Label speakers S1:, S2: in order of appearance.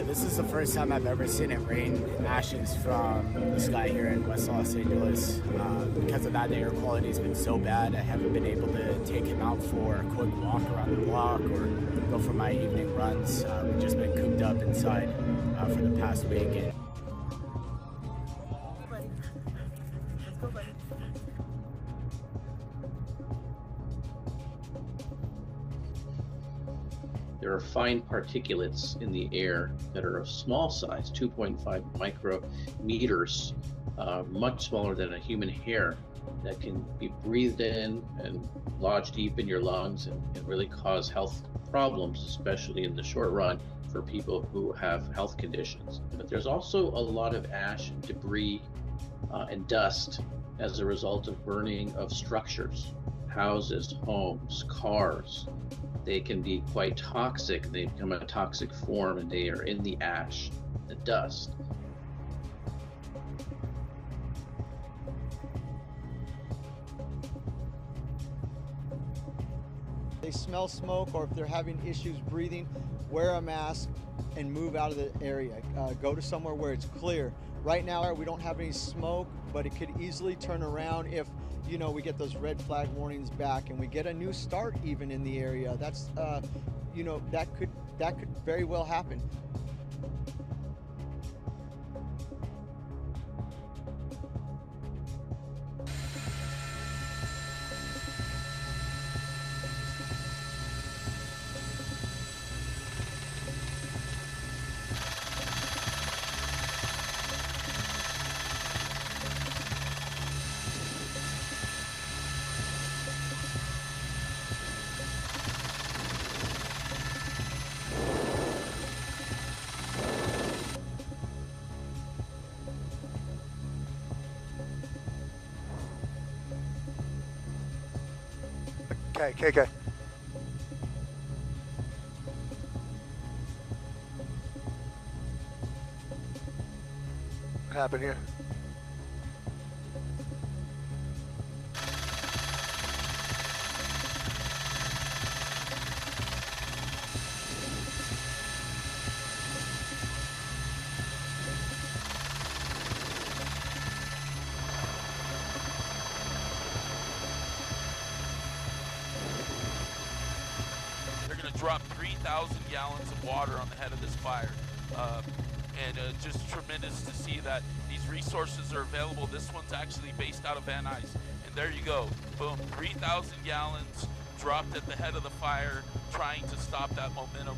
S1: This is the first time I've ever seen it rain ashes from the sky here in West Los Angeles. Because of that, the air quality has been so bad, I haven't been able to take him out for a quick walk around the block or go for my evening runs. We've just been cooped up inside for the past week. And
S2: there are fine particulates in the air that are of small size, 2.5 micrometers, much smaller than a human hair, that can be breathed in and lodge deep in your lungs and really cause health problems, especially in the short run for people who have health conditions. But there's also a lot of ash and debris and dust as a result of burning of structures, houses, homes, cars. They can be quite toxic. They become a toxic form and they are in the ash, the dust.
S3: They smell smoke, or if they're having issues breathing, wear a mask and move out of the area. Go to somewhere where it's clear. Right now we don't have any smoke, but it could easily turn around if we get those red flag warnings back and we get a new start even in the area. That's that could very well happen.
S4: Okay. What happened here?
S5: Dropped 3,000 gallons of water on the head of this fire. And just tremendous to see that these resources are available. This one's actually based out of Van Nuys. And there you go, boom, 3,000 gallons dropped at the head of the fire, trying to stop that momentum.